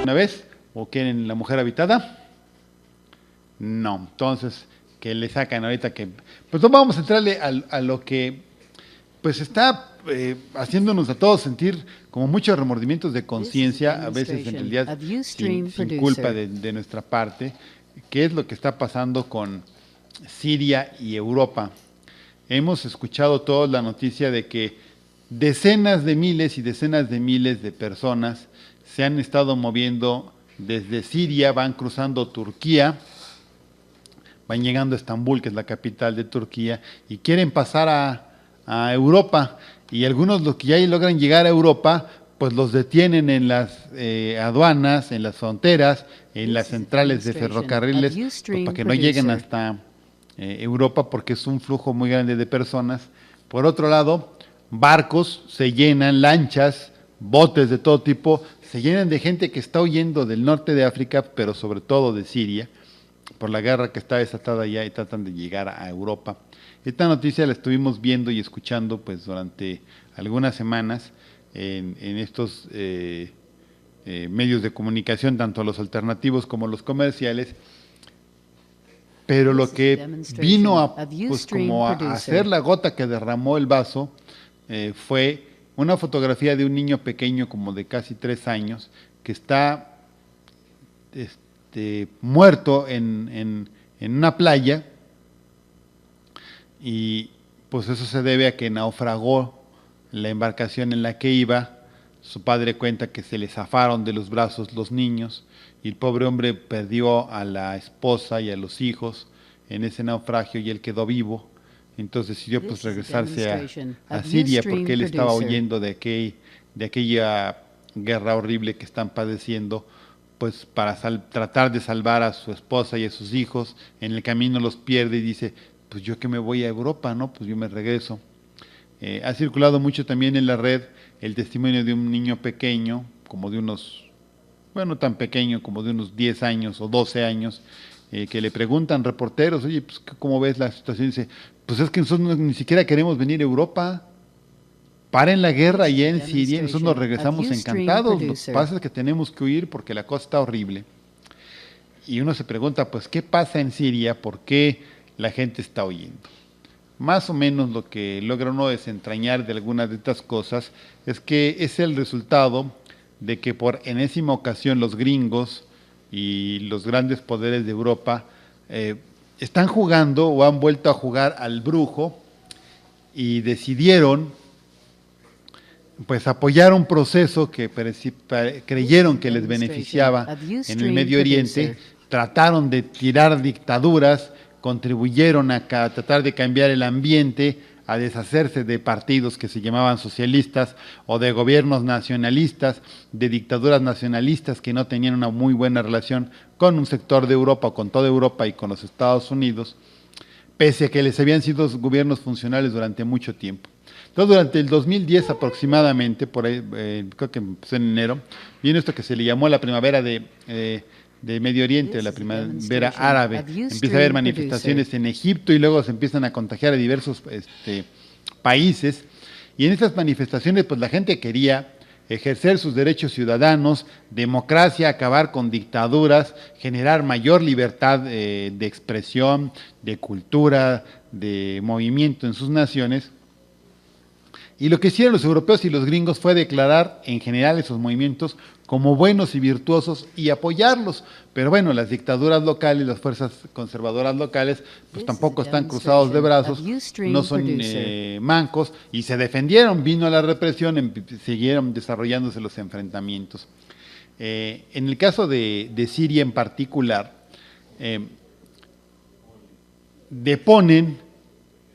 una vez? ¿O quieren La Mujer Habitada? No. Entonces, que le sacan ahorita que... Pues no vamos a entrarle a lo que pues está haciéndonos a todos sentir como muchos remordimientos de conciencia, a veces en realidad sin culpa de nuestra parte, qué es lo que está pasando con Siria y Europa. Hemos escuchado todos la noticia de que decenas de miles y decenas de miles de personas se han estado moviendo desde Siria, van cruzando Turquía, van llegando a Estambul, que es la capital de Turquía, y quieren pasar a Europa. Y algunos, los que ya logran llegar a Europa, pues los detienen en las aduanas, en las fronteras, en las centrales de ferrocarriles, pues para que no lleguen hasta Europa, porque es un flujo muy grande de personas. Por otro lado, barcos se llenan, lanchas, botes de todo tipo, se llenan de gente que está huyendo del norte de África, pero sobre todo de Siria, por la guerra que está desatada allá y tratan de llegar a Europa. Esta noticia la estuvimos viendo y escuchando pues durante algunas semanas en estos medios de comunicación, tanto los alternativos como los comerciales, pero lo que vino a, pues, como a hacer la gota que derramó el vaso fue una fotografía de un niño pequeño como de casi 3 años que está muerto en una playa, y pues eso se debe a que naufragó la embarcación en la que iba. Su padre cuenta que se le zafaron de los brazos los niños y el pobre hombre perdió a la esposa y a los hijos en ese naufragio y él quedó vivo. Entonces decidió pues regresarse a Siria porque él estaba huyendo de aquella guerra horrible que están padeciendo, pues para tratar de salvar a su esposa y a sus hijos. En el camino los pierde y dice, pues yo que me voy a Europa, ¿no? Pues yo me regreso. Ha circulado mucho también en la red el testimonio de un niño pequeño, como de unos, bueno, tan pequeño como de unos 10 años o 12 años, que le preguntan reporteros, oye, pues ¿cómo ves la situación? Y dice, pues es que nosotros ni siquiera queremos venir a Europa. Paren la guerra allá en Siria y nosotros nos regresamos encantados. Lo que pasa es que tenemos que huir porque la cosa está horrible. Y uno se pregunta, pues, ¿qué pasa en Siria? ¿Por qué la gente está huyendo? Más o menos lo que logra uno desentrañar de algunas de estas cosas es que es el resultado de que por enésima ocasión los gringos y los grandes poderes de Europa están jugando o han vuelto a jugar al brujo y decidieron pues apoyar un proceso que creyeron que les beneficiaba en el Medio Oriente, trataron de tirar dictaduras, contribuyeron a tratar de cambiar el ambiente, a deshacerse de partidos que se llamaban socialistas o de gobiernos nacionalistas, de dictaduras nacionalistas que no tenían una muy buena relación con un sector de Europa, con toda Europa y con los Estados Unidos, pese a que les habían sido gobiernos funcionales durante mucho tiempo. Entonces, durante el 2010 aproximadamente, por ahí, creo que empezó en enero, viene esto que se le llamó la primavera de Medio Oriente, la primavera árabe. Empieza a haber manifestaciones en Egipto y luego se empiezan a contagiar a diversos países. Y en estas manifestaciones, pues la gente quería ejercer sus derechos ciudadanos, democracia, acabar con dictaduras, generar mayor libertad de expresión, de cultura, de movimiento en sus naciones. Y lo que hicieron los europeos y los gringos fue declarar en general esos movimientos como buenos y virtuosos y apoyarlos. Pero bueno, las dictaduras locales, las fuerzas conservadoras locales, pues tampoco están cruzados de brazos, no son mancos, y se defendieron. Vino la represión, siguieron desarrollándose los enfrentamientos. En el caso de Siria en particular, deponen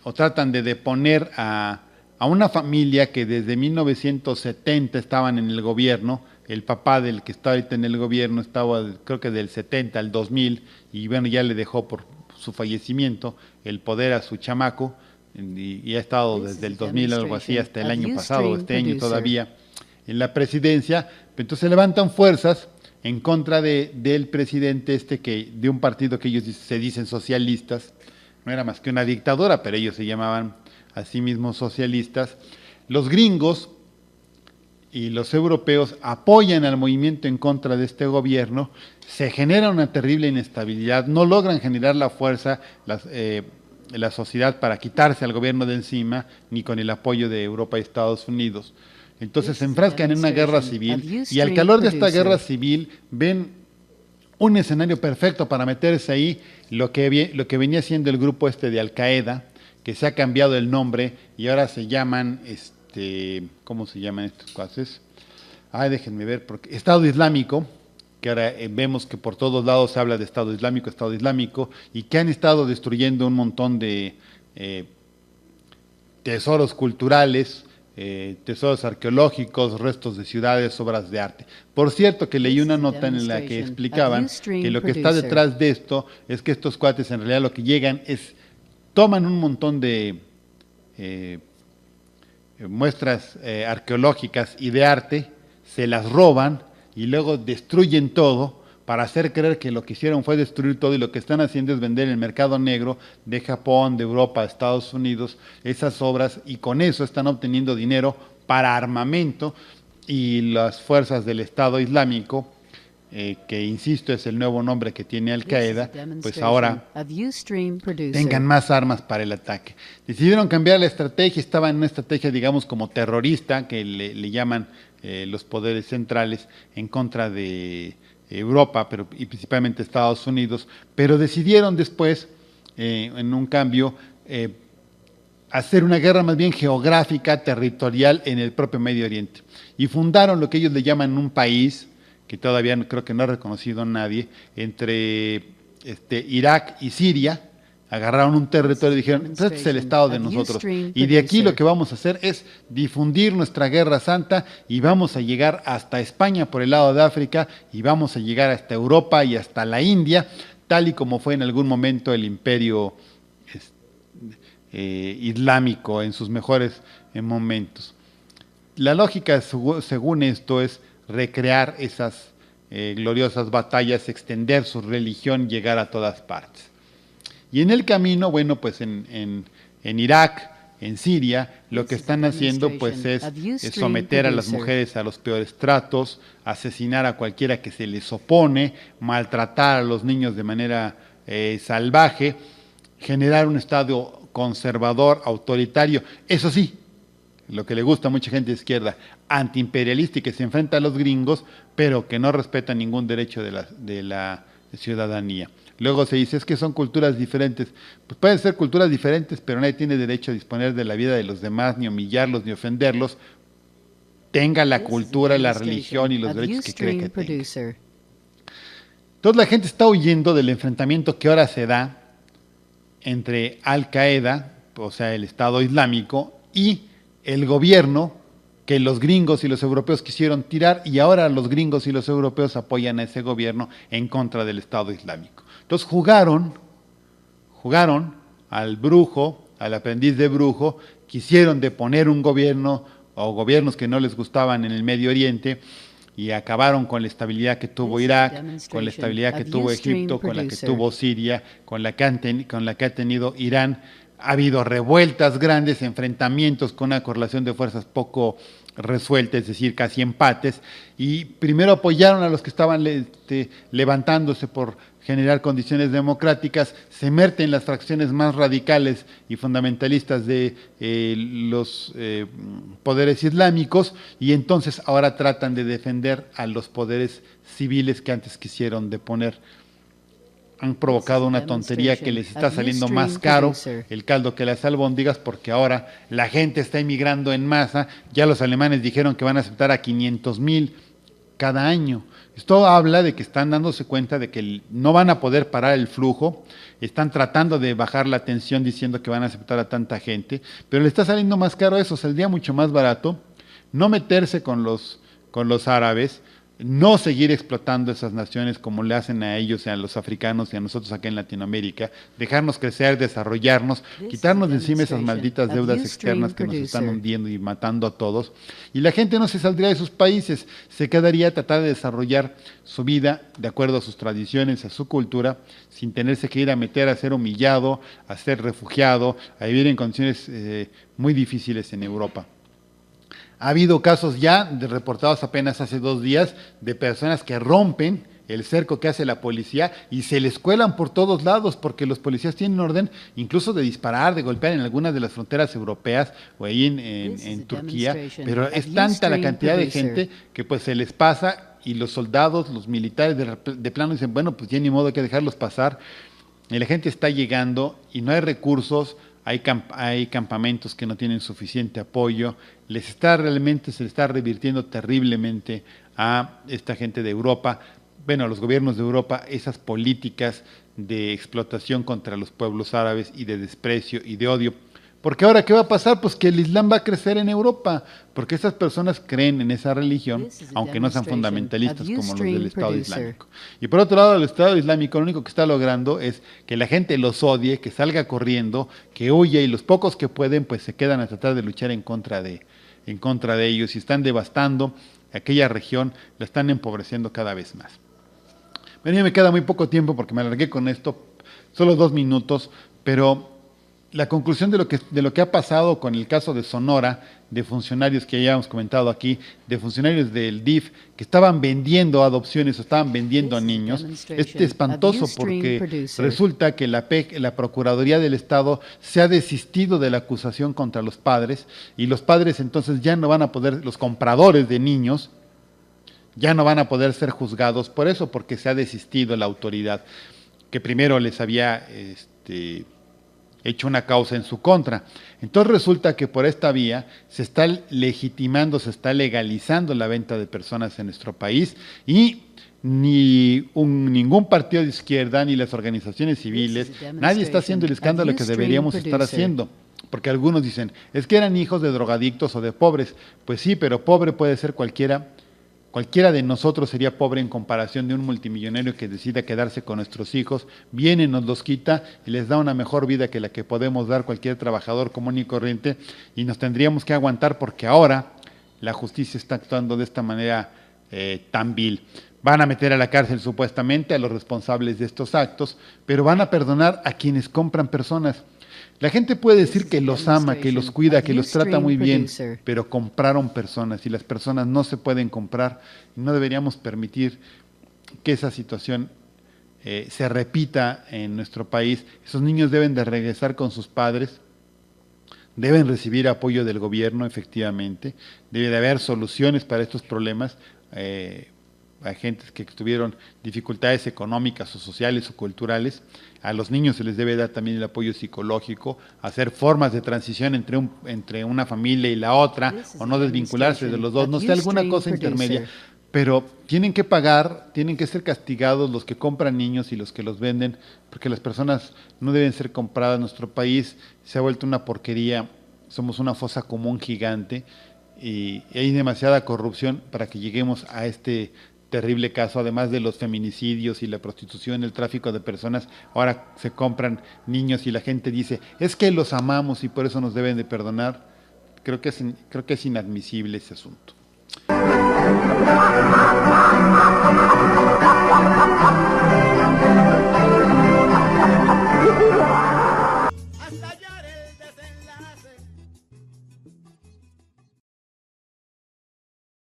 o tratan de deponer a una familia que desde 1970 estaban en el gobierno. El papá del que está ahorita en el gobierno estaba, creo que del 70 al 2000, y bueno, ya le dejó por su fallecimiento el poder a su chamaco, y ha estado desde el 2000, algo así, hasta el año pasado, este año todavía, en la presidencia. Entonces levantan fuerzas en contra del presidente de un partido que ellos se dicen socialistas. No era más que una dictadura, pero ellos se llamaban a sí mismos socialistas. Los gringos y los europeos apoyan al movimiento en contra de este gobierno, se genera una terrible inestabilidad, no logran generar la fuerza, la sociedad para quitarse al gobierno de encima, ni con el apoyo de Europa y Estados Unidos. Entonces se enfrascan en una guerra civil y al calor de esta guerra civil ven un escenario perfecto para meterse ahí, lo que venía siendo el grupo de Al-Qaeda, que se ha cambiado el nombre y ahora se llaman, ¿cómo se llaman estos cuaces? Déjenme ver, porque Estado Islámico, que ahora vemos que por todos lados se habla de Estado Islámico, y que han estado destruyendo un montón de tesoros culturales, tesoros arqueológicos, restos de ciudades, obras de arte. Por cierto, que leí una nota en la que explicaban que lo que está detrás de esto es que estos cuates en realidad lo que llegan es, toman un montón de muestras arqueológicas y de arte, se las roban y luego destruyen todo para hacer creer que lo que hicieron fue destruir todo y lo que están haciendo es vender en el mercado negro de Japón, de Europa, de Estados Unidos, esas obras, y con eso están obteniendo dinero para armamento, y las fuerzas del Estado Islámico, que insisto es el nuevo nombre que tiene Al-Qaeda, pues ahora tengan más armas para el ataque. Decidieron cambiar la estrategia, estaban en una estrategia digamos como terrorista, que le llaman los poderes centrales, en contra de Europa, y principalmente Estados Unidos, pero decidieron después, en un cambio, hacer una guerra más bien geográfica, territorial en el propio Medio Oriente. Y fundaron lo que ellos le llaman un país, que todavía creo que no ha reconocido nadie, entre Irak y Siria. Agarraron un territorio y dijeron, este es el Estado de nosotros. Y de aquí lo que vamos a hacer es difundir nuestra guerra santa y vamos a llegar hasta España por el lado de África y vamos a llegar hasta Europa y hasta la India, tal y como fue en algún momento el imperio islámico en sus mejores momentos. La lógica, según esto, es recrear esas gloriosas batallas, extender su religión, llegar a todas partes. Y en el camino, bueno, pues en Irak, en Siria, lo que están haciendo pues es someter a las mujeres a los peores tratos, asesinar a cualquiera que se les opone, maltratar a los niños de manera salvaje, generar un estado conservador, autoritario, eso sí, lo que le gusta a mucha gente de izquierda, antiimperialista y que se enfrenta a los gringos, pero que no respeta ningún derecho de la ciudadanía. Luego se dice, es que son culturas diferentes. Pues pueden ser culturas diferentes, pero nadie tiene derecho a disponer de la vida de los demás, ni humillarlos, ni ofenderlos, tenga la cultura, la religión y los derechos que cree que tenga. Entonces la gente está huyendo del enfrentamiento que ahora se da entre Al-Qaeda, o sea, el Estado Islámico, y el gobierno que los gringos y los europeos quisieron tirar, y ahora los gringos y los europeos apoyan a ese gobierno en contra del Estado Islámico. Entonces jugaron al brujo, al aprendiz de brujo, quisieron deponer un gobierno o gobiernos que no les gustaban en el Medio Oriente y acabaron con la estabilidad que tuvo Irak, con la estabilidad que tuvo Egipto, con la que tuvo Siria, con la que ha tenido Irán. Ha habido revueltas grandes, enfrentamientos con una correlación de fuerzas poco resuelta, es decir, casi empates, y primero apoyaron a los que estaban levantándose por generar condiciones democráticas, se meten en las fracciones más radicales y fundamentalistas de los poderes islámicos, y entonces ahora tratan de defender a los poderes civiles que antes quisieron deponer. Han provocado una tontería que les está saliendo más caro el caldo que las albóndigas, porque ahora la gente está emigrando en masa. Ya los alemanes dijeron que van a aceptar a 500,000 cada año. Esto habla de que están dándose cuenta de que no van a poder parar el flujo, están tratando de bajar la tensión diciendo que van a aceptar a tanta gente, pero le está saliendo más caro eso, saldría mucho más barato no meterse con los árabes, no seguir explotando esas naciones como le hacen a ellos, a los africanos y a nosotros acá en Latinoamérica, dejarnos crecer, desarrollarnos, quitarnos de encima esas malditas deudas externas que nos están hundiendo y matando a todos. Y la gente no se saldría de sus países, se quedaría a tratar de desarrollar su vida de acuerdo a sus tradiciones, a su cultura, sin tenerse que ir a meter a ser humillado, a ser refugiado, a vivir en condiciones muy difíciles en Europa. Ha habido casos ya reportados apenas hace 2 días de personas que rompen el cerco que hace la policía y se les cuelan por todos lados porque los policías tienen orden incluso de disparar, de golpear en algunas de las fronteras europeas o ahí en Turquía, pero es tanta la cantidad de gente que pues se les pasa y los soldados, los militares de plano dicen, bueno, pues ya ni modo, hay que dejarlos pasar. Y la gente está llegando y no hay recursos, hay campamentos que no tienen suficiente apoyo, se les está revirtiendo terriblemente a esta gente de Europa, bueno, a los gobiernos de Europa, esas políticas de explotación contra los pueblos árabes y de desprecio y de odio. Porque ahora, ¿qué va a pasar? Pues que el Islam va a crecer en Europa, porque esas personas creen en esa religión, aunque no sean fundamentalistas como los del Estado Islámico. Y por otro lado, el Estado Islámico lo único que está logrando es que la gente los odie, que salga corriendo, que huya, y los pocos que pueden, pues se quedan a tratar de luchar en contra de ellos, y están devastando aquella región, la están empobreciendo cada vez más. Bueno, ya me queda muy poco tiempo porque me alargué con esto, solo 2 minutos, pero la conclusión de lo que ha pasado con el caso de Sonora, de funcionarios que ya hemos comentado aquí, de funcionarios del DIF que estaban vendiendo adopciones o estaban vendiendo a niños, es espantoso porque resulta que la Procuraduría del Estado se ha desistido de la acusación contra los padres y los padres entonces ya no van a poder, los compradores de niños, ya no van a poder ser juzgados por eso, porque se ha desistido la autoridad que primero les había hecho una causa en su contra. Entonces resulta que por esta vía se está legitimando, se está legalizando la venta de personas en nuestro país y ningún partido de izquierda ni las organizaciones civiles, nadie está haciendo el escándalo que deberíamos estar haciendo. Porque algunos dicen, es que eran hijos de drogadictos o de pobres. Pues sí, pero pobre puede ser cualquiera. Cualquiera de nosotros sería pobre en comparación de un multimillonario que decida quedarse con nuestros hijos, viene, nos los quita y les da una mejor vida que la que podemos dar cualquier trabajador común y corriente, y nos tendríamos que aguantar porque ahora la justicia está actuando de esta manera tan vil. Van a meter a la cárcel supuestamente a los responsables de estos actos, pero van a perdonar a quienes compran personas. La gente puede decir que los ama, que los cuida, que los trata muy bien, pero compraron personas y las personas no se pueden comprar. No deberíamos permitir que esa situación se repita en nuestro país. Esos niños deben de regresar con sus padres, deben recibir apoyo del gobierno, efectivamente. Debe de haber soluciones para estos problemas. A gente que tuvieron dificultades económicas o sociales o culturales. A los niños se les debe dar también el apoyo psicológico, hacer formas de transición entre una familia y la otra, o no desvincularse de los dos, no sé, alguna cosa intermedia. Pero tienen que pagar, tienen que ser castigados los que compran niños y los que los venden, porque las personas no deben ser compradas. Nuestro país se ha vuelto una porquería, somos una fosa común gigante y hay demasiada corrupción para que lleguemos a este terrible caso. Además de los feminicidios y la prostitución, el tráfico de personas, ahora se compran niños y la gente dice, es que los amamos y por eso nos deben de perdonar. Creo que es inadmisible ese asunto.